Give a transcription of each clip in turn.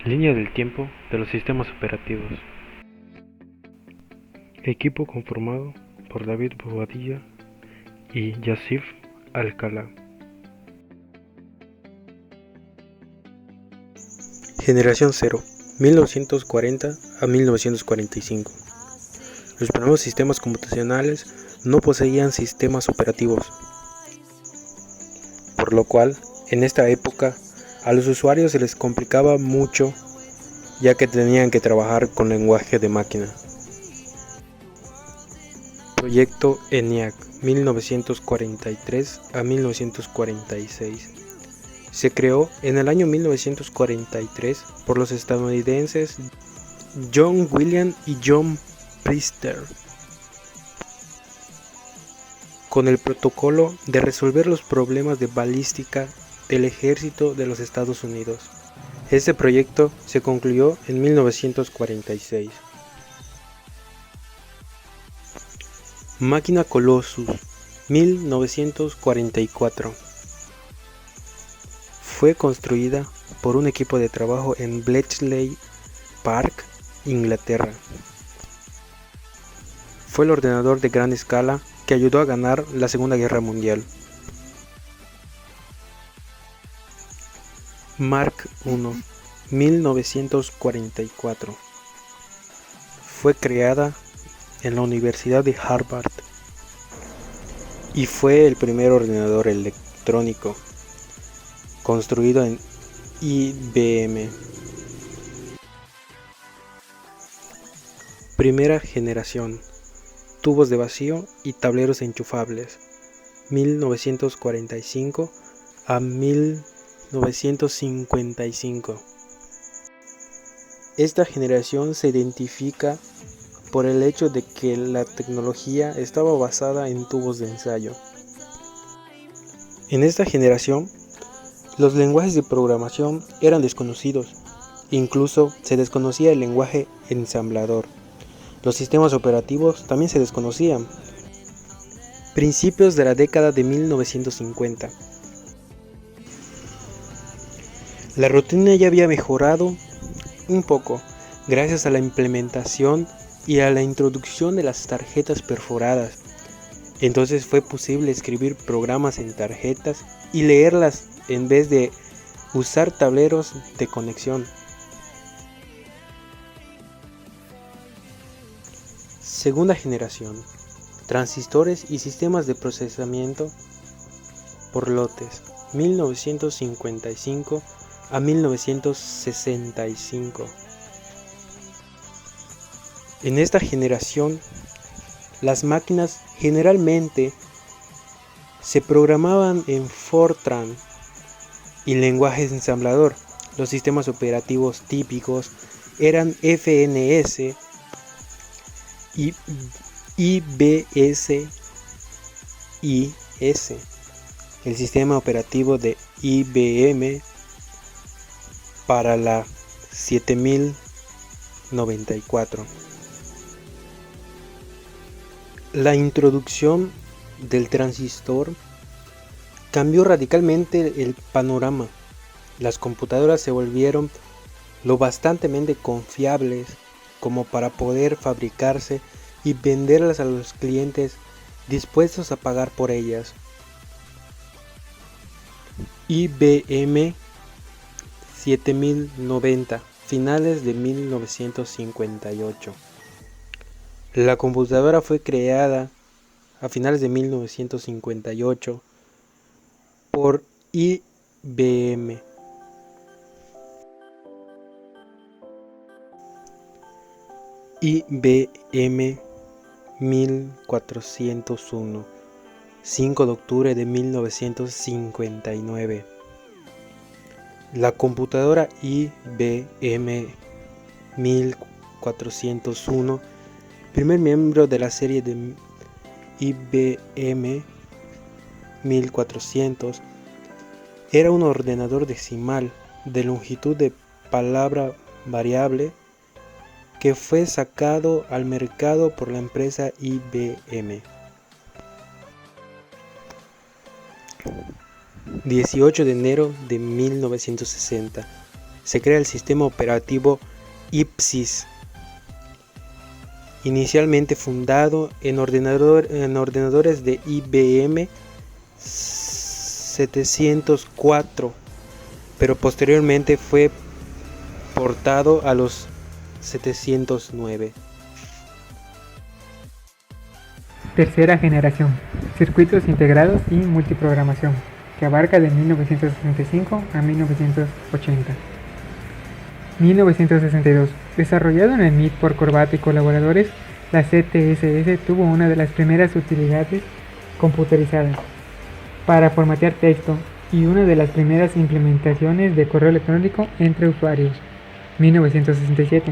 Línea del tiempo de los sistemas operativos. Equipo conformado por David Bobadilla y Yasif Alcalá. Generación 0, 1940 a 1945. Los primeros sistemas computacionales no poseían sistemas operativos, por lo cual, en esta época, a los usuarios se les complicaba mucho, ya que tenían que trabajar con lenguaje de máquina. Proyecto ENIAC, 1943 a 1946. Se creó en el año 1943 por los estadounidenses John William y John Priester, con el protocolo de resolver los problemas de balística del ejército de los Estados Unidos. Este proyecto se concluyó en 1946. Máquina Colossus, 1944. Fue construida por un equipo de trabajo en Bletchley Park, Inglaterra. Fue el ordenador de gran escala que ayudó a ganar la Segunda Guerra Mundial. Mark I, 1944. Fue creada en la Universidad de Harvard y fue el primer ordenador electrónico construido en IBM. Primera generación. Tubos de vacío y tableros enchufables. 1945 a 1955. Esta generación se identifica por el hecho de que la tecnología estaba basada en tubos de ensayo. En esta generación, los lenguajes de programación eran desconocidos, incluso se desconocía el lenguaje ensamblador. Los sistemas operativos también se desconocían. Principios de la década de 1950. La rutina ya había mejorado un poco gracias a la implementación y a la introducción de las tarjetas perforadas. Entonces fue posible escribir programas en tarjetas y leerlas en vez de usar tableros de conexión. Segunda generación. Transistores y sistemas de procesamiento por lotes. 1955 a 1965. En esta generación, las máquinas generalmente se programaban en Fortran y lenguajes de ensamblador. Los sistemas operativos típicos eran FNS y IBS-IS. El sistema operativo de IBM para la 7094. La introducción del transistor cambió radicalmente el panorama. Las computadoras se volvieron lo bastantemente confiables como para poder fabricarse y venderlas a los clientes dispuestos a pagar por ellas. IBM 7090, finales de 1958. La computadora fue creada a finales de 1958 por IBM. IBM 1401, 5 de octubre de 1959. La computadora IBM 1401, primer miembro de la serie de IBM 1400, era un ordenador decimal de longitud de palabra variable que fue sacado al mercado por la empresa IBM. 18 de enero de 1960 se crea el sistema operativo IPSIS, inicialmente fundado en ordenadores de IBM 704, pero posteriormente fue portado a los 709. Tercera generación, circuitos integrados y multiprogramación, que abarca de 1965 a 1980. 1962. Desarrollado en el MIT por Corbato y colaboradores, la CTSS tuvo una de las primeras utilidades computarizadas para formatear texto y una de las primeras implementaciones de correo electrónico entre usuarios. 1967.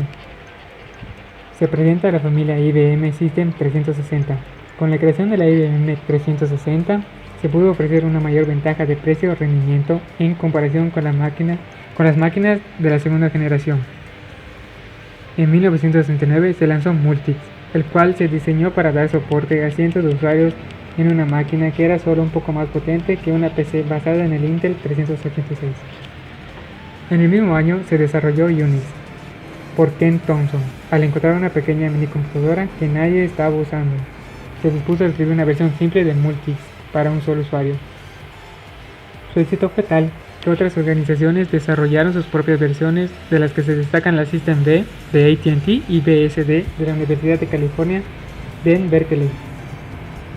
Se presenta la familia IBM System 360. Con la creación de la IBM 360 se pudo ofrecer una mayor ventaja de precio-rendimiento en comparación con las máquinas de la segunda generación. En 1969 se lanzó Multics, el cual se diseñó para dar soporte a cientos de usuarios en una máquina que era solo un poco más potente que una PC basada en el Intel 386. En el mismo año se desarrolló Unix por Ken Thompson, al encontrar una pequeña minicomputadora que nadie estaba usando. Se dispuso a escribir una versión simple de Multics para un solo usuario. Su éxito fue tal que otras organizaciones desarrollaron sus propias versiones, de las que se destacan la System D de AT&T y BSD de la Universidad de California en Berkeley.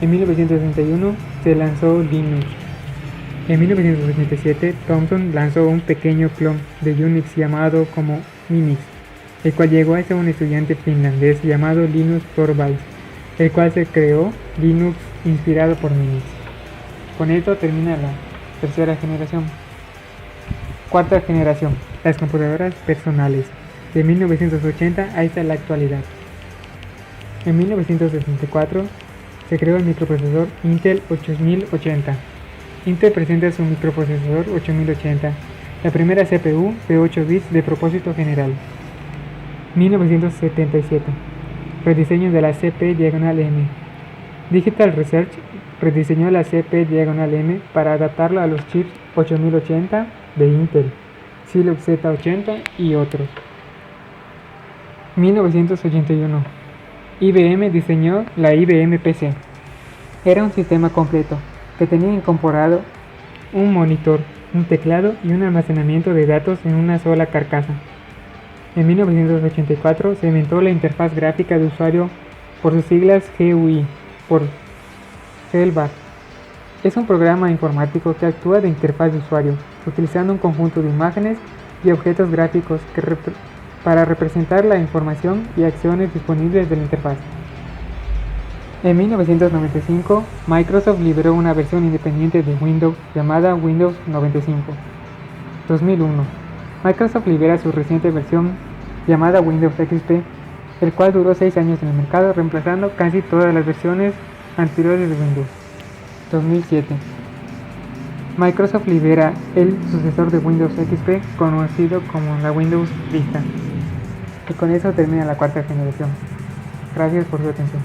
En 1961 se lanzó Linux. En 1987 Thomson lanzó un pequeño clon de Unix llamado como Minix, el cual llegó a ser un estudiante finlandés llamado Linus Torvalds, el cual se creó Linux inspirado por Minix. Con esto termina la tercera generación. Cuarta generación, las computadoras personales, de 1980 hasta la actualidad. En 1964 se creó el microprocesador Intel 8080. Intel presenta su microprocesador 8080, la primera CPU de 8 bits de propósito general. 1977, rediseño de la CP/M. Digital Research rediseñó la CP/M para adaptarla a los chips 8080 de Intel, Silicon Z80 y otros. 1981. IBM diseñó la IBM PC. Era un sistema completo que tenía incorporado un monitor, un teclado y un almacenamiento de datos en una sola carcasa. En 1984 se inventó la interfaz gráfica de usuario, por sus siglas GUI, por GUI. Es un programa informático que actúa de interfaz de usuario, utilizando un conjunto de imágenes y objetos gráficos para representar la información y acciones disponibles de la interfaz. En 1995, Microsoft liberó una versión independiente de Windows llamada Windows 95. 2001. Microsoft libera su reciente versión llamada Windows XP, el cual duró 6 años en el mercado, reemplazando casi todas las versiones anteriores de Windows. 2007. Microsoft libera el sucesor de Windows XP, conocido como la Windows Vista. Y con eso termina la cuarta generación. Gracias por su atención.